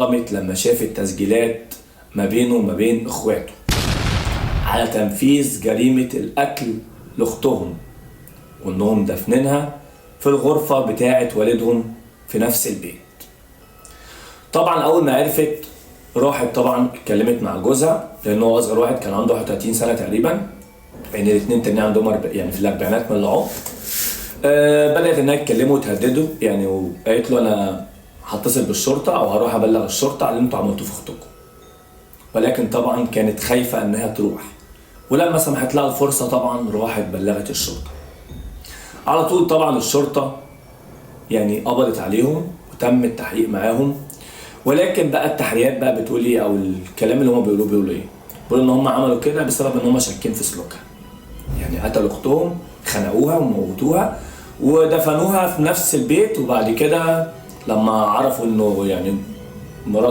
قامت لما شافت تسجيلات ما بينه وما بين اخواته على تنفيذ جريمة القتل لاختهم، وانهم دفنينها في الغرفة بتاعة والدهم في نفس البيت. طبعا اول ما عرفت راحت طبعا اتكلمت مع جوزها، لان هو اصغر واحد كان عنده 31 سنة تقريبا، يعني الاثنين تانيين عندهم يعني في الاربعينات من العمر. بدأت انها تكلمه وتهدده يعني، وقالت له انا هتصل بالشرطة او هروح ابلغ الشرطة على اللي انتوا عملتوه في اختكم. ولكن طبعا كانت خايفة انها تروح، ولما سمحت لها الفرصة طبعا راحت بلغت الشرطة. على طول طبعا الشرطة يعني قبضت عليهم وتم التحقيق معاهم. ولكن بقى التحريات بقى بتقول ايه، او الكلام اللي هم بيقولوا ايه؟ بيقولوا ان هم عملوا كده بسبب ان هم شاكين في سلوكها. يعني قتلوا اختهم، خنقوها وموتوها ودفنوها في نفس البيت، وبعد كده لما عرفوا انه يعني مرات